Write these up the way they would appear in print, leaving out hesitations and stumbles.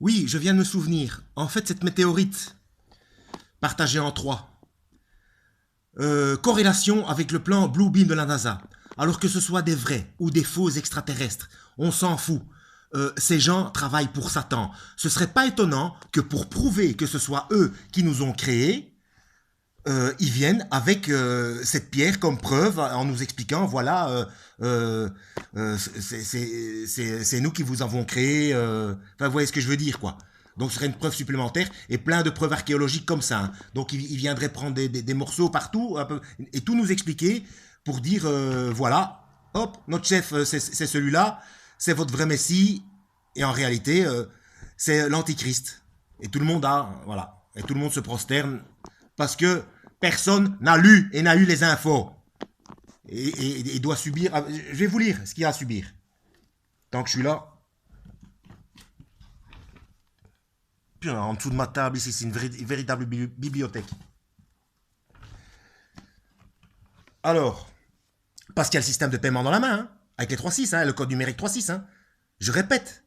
Oui, je viens de me souvenir. En fait, cette météorite, partagée en trois, corrélation avec le plan Blue Beam de la NASA. Alors que ce soit des vrais ou des faux extraterrestres, on s'en fout. Ces gens travaillent pour Satan. Ce serait pas étonnant que pour prouver que ce soit eux qui nous ont créés, ils viennent avec cette pierre comme preuve en nous expliquant, voilà, c'est nous qui vous avons créé. Enfin, vous voyez ce que je veux dire, quoi. Donc ce serait une preuve supplémentaire et plein de preuves archéologiques comme ça. Hein. Donc ils viendraient prendre des morceaux partout un peu, et tout nous expliquer pour dire, voilà, hop, notre chef c'est celui-là, c'est votre vrai messie, et en réalité c'est l'antichrist. Et tout le monde a, voilà, et tout le monde se prosterne parce que personne n'a lu et n'a eu les infos. Et doit subir. Je vais vous lire ce qu'il y a à subir. Tant que je suis là. Putain, en dessous de ma table, ici, c'est une véritable bibliothèque. Alors, parce qu'il y a le système de paiement dans la main, hein, avec les 3.6, hein, le code numérique 3.6. Hein. Je répète,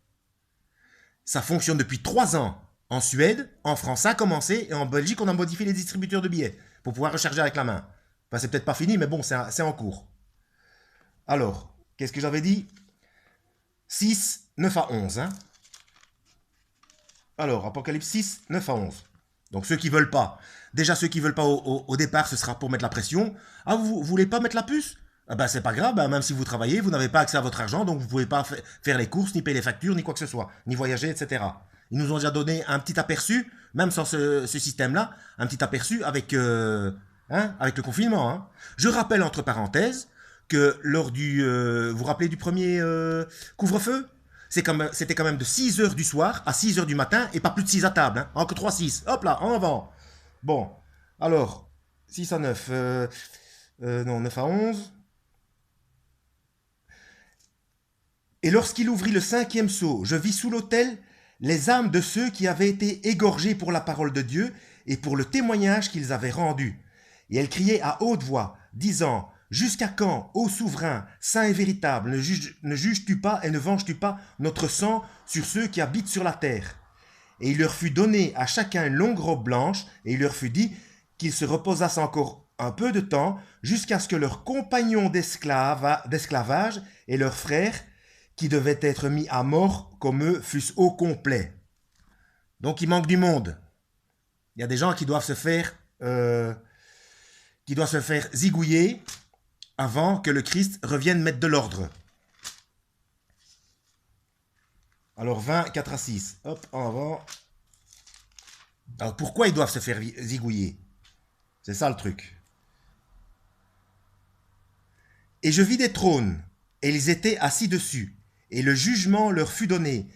ça fonctionne depuis 3 ans. En Suède, en France, ça a commencé, et en Belgique, on a modifié les distributeurs de billets pour pouvoir recharger avec la main. Enfin, c'est peut-être pas fini, mais bon, c'est en cours. Alors, qu'est-ce que j'avais dit? 6, 9 à 11. Hein. Alors, Apocalypse 6, 9 à 11. Donc, ceux qui veulent pas. Déjà, ceux qui veulent pas au départ, ce sera pour mettre la pression. Ah, vous voulez pas mettre la puce? Ah ben, c'est pas grave, ben, même si vous travaillez, vous n'avez pas accès à votre argent, donc vous pouvez pas faire les courses, ni payer les factures, ni quoi que ce soit, ni voyager, etc. Ils nous ont déjà donné un petit aperçu, même sans ce système-là, un petit aperçu avec, avec le confinement. Hein. Je rappelle, entre parenthèses, que lors du... vous vous rappelez du premier couvre-feu? C'était quand même de 6h du soir à 6h du matin, et pas plus de 6 à table. Hein. Que 3-6. Hop là, en avant. Bon, alors, 6 à 9. Non, 9 à 11. Et lorsqu'il ouvrit le 5e sceau, je vis sous l'autel les âmes de ceux qui avaient été égorgés pour la parole de Dieu et pour le témoignage qu'ils avaient rendu. Et elle criait à haute voix, disant, « Jusqu'à quand, ô souverain, saint et véritable, ne juges-tu pas et ne venges-tu pas notre sang sur ceux qui habitent sur la terre ?» Et il leur fut donné à chacun une longue robe blanche, et il leur fut dit qu'ils se reposassent encore un peu de temps, jusqu'à ce que leurs compagnons d'esclavage et leurs frères, qui devaient être mis à mort comme eux, fussent au complet. Donc il manque du monde. Il y a des gens qui doivent se faire zigouiller avant que le Christ revienne mettre de l'ordre. Alors 20, 4 à 6. Hop, en avant. Alors pourquoi ils doivent se faire zigouiller? C'est ça le truc. Et je vis des trônes, et ils étaient assis dessus, et le jugement leur fut donné,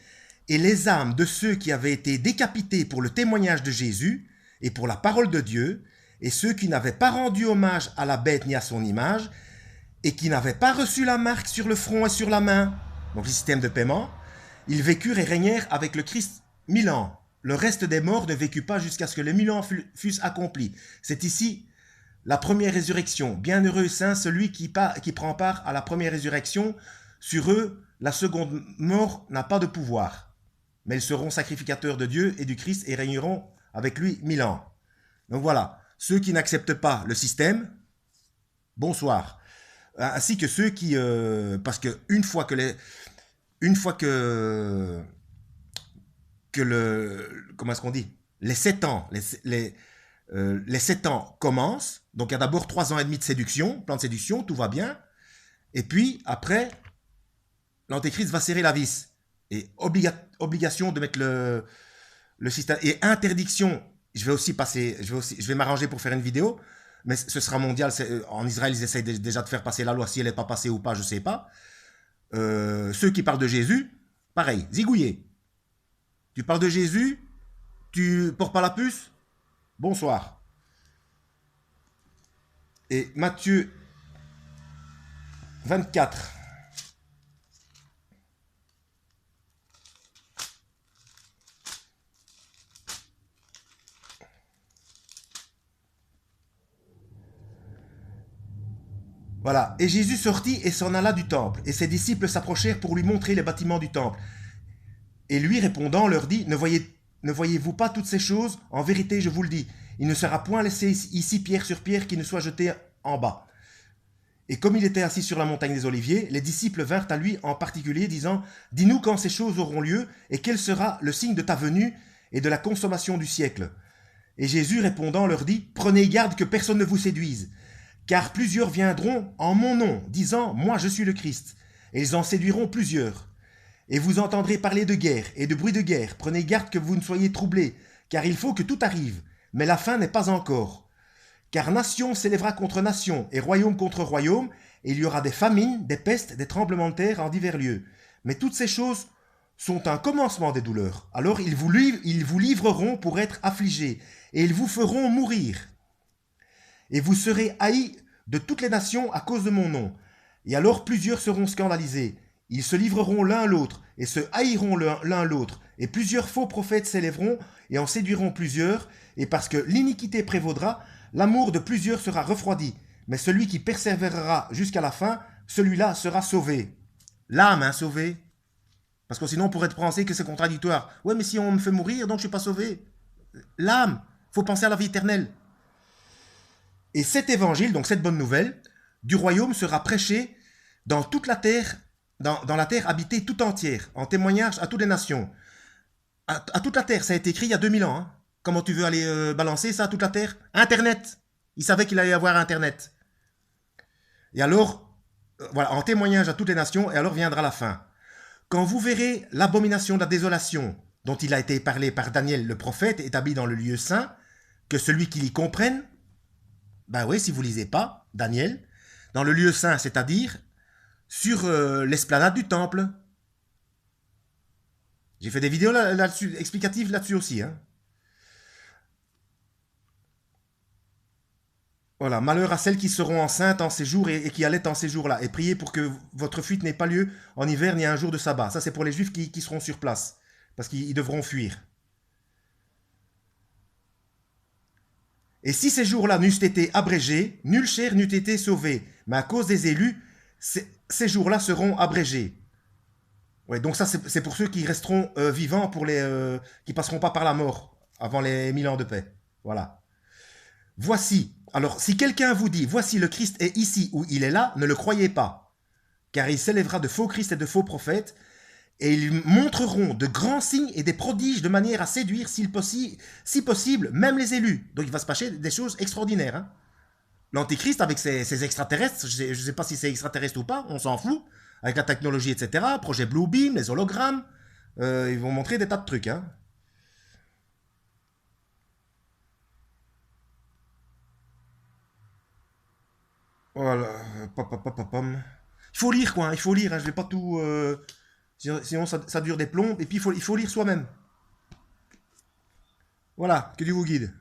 et les âmes de ceux qui avaient été décapités pour le témoignage de Jésus, et pour la parole de Dieu, et ceux qui n'avaient pas rendu hommage à la bête ni à son image, et qui n'avaient pas reçu la marque sur le front et sur la main, donc le système de paiement, ils vécurent et régnèrent avec le Christ 1000 ans. Le reste des morts ne vécut pas jusqu'à ce que les 1000 ans fussent accomplis. C'est ici la première résurrection. Bienheureux saint celui qui prend part à la première résurrection. Sur eux, la seconde mort n'a pas de pouvoir. Mais ils seront sacrificateurs de Dieu et du Christ et régneront avec lui 1000 ans. Donc voilà, ceux qui n'acceptent pas le système, bonsoir. Ainsi que ceux qui... parce que une fois que comment est-ce qu'on dit, les 7 ans, les 7 ans commencent, donc il y a d'abord 3 ans et demi de séduction, plan de séduction, tout va bien, et puis après, l'antéchrist va serrer la vis, et obligation de mettre le système, et interdiction, je vais m'arranger pour faire une vidéo, mais ce sera mondial, en Israël ils essayent déjà de faire passer la loi, si elle n'est pas passée ou pas, je ne sais pas. Ceux qui parlent de Jésus, pareil, zigouillé. Tu parles de Jésus, tu portes pas la puce, bonsoir. Et Matthieu 24. Voilà. Et Jésus sortit et s'en alla du temple. Et ses disciples s'approchèrent pour lui montrer les bâtiments du temple. Et lui répondant leur dit, ne voyez-vous pas toutes ces choses? En vérité, je vous le dis, il ne sera point laissé ici pierre sur pierre qui ne soit jeté en bas. Et comme il était assis sur la montagne des Oliviers, les disciples vinrent à lui en particulier, disant, dis-nous quand ces choses auront lieu, et quel sera le signe de ta venue et de la consommation du siècle. Et Jésus répondant leur dit, prenez garde que personne ne vous séduise, car plusieurs viendront en mon nom, disant, moi je suis le Christ, et ils en séduiront plusieurs. Et vous entendrez parler de guerre et de bruit de guerre. Prenez garde que vous ne soyez troublés, car il faut que tout arrive, mais la fin n'est pas encore. Car nation s'élèvera contre nation et royaume contre royaume, et il y aura des famines, des pestes, des tremblements de terre en divers lieux. Mais toutes ces choses sont un commencement des douleurs. Alors ils vous livreront pour être affligés, et ils vous feront mourir. Et vous serez haïs de toutes les nations à cause de mon nom. Et alors plusieurs seront scandalisés. Ils se livreront l'un à l'autre, et se haïront l'un l'autre. Et plusieurs faux prophètes s'élèveront, et en séduiront plusieurs. Et parce que l'iniquité prévaudra, l'amour de plusieurs sera refroidi. Mais celui qui persévérera jusqu'à la fin, celui-là sera sauvé. L'âme, hein, sauvée. Parce que sinon, on pourrait penser que c'est contradictoire. Ouais, mais si on me fait mourir, donc je ne suis pas sauvé. L'âme, il faut penser à la vie éternelle. Et cet évangile, donc cette bonne nouvelle, du royaume sera prêché dans toute la terre, dans la terre habitée tout entière, en témoignage à toutes les nations. À toute la terre, ça a été écrit il y a 2000 ans. Hein. Comment tu veux aller balancer ça à toute la terre? Internet. Il savait qu'il allait y avoir Internet. Et alors, voilà, en témoignage à toutes les nations, et alors viendra la fin. Quand vous verrez l'abomination de la désolation, dont il a été parlé par Daniel le prophète, établi dans le lieu saint, que celui qui l'y comprenne, ben oui, si vous lisez pas, Daniel, dans le lieu saint, c'est-à-dire sur l'esplanade du temple. J'ai fait des vidéos là-dessus, explicatives là-dessus aussi. Hein. Voilà, malheur à celles qui seront enceintes en ces jours et qui allaitent en ces jours-là. Et priez pour que votre fuite n'ait pas lieu en hiver ni un jour de sabbat. Ça, c'est pour les juifs qui seront sur place, parce qu'ils devront fuir. Et si ces jours-là n'eussent été abrégés, nulle chair n'eût été sauvée. Mais à cause des élus, ces jours-là seront abrégés. Ouais, donc ça, c'est pour ceux qui resteront vivants, pour les qui passeront pas par la mort avant les 1000 ans de paix. Voilà. Voici. Alors, si quelqu'un vous dit, voici le Christ est ici ou il est là, ne le croyez pas. Car il s'élèvera de faux Christ et de faux prophètes, et ils montreront de grands signes et des prodiges de manière à séduire, si possible, même les élus. Donc il va se passer des choses extraordinaires. Hein. L'Antéchrist avec ses extraterrestres, je ne sais pas si c'est extraterrestre ou pas, on s'en fout, avec la technologie, etc., projet Bluebeam, les hologrammes, ils vont montrer des tas de trucs. Hein. Voilà. Il faut lire, quoi, hein, il faut lire, hein, je vais pas tout... sinon ça dure des plombs, et puis il faut lire soi-même. Voilà, que Dieu vous guide.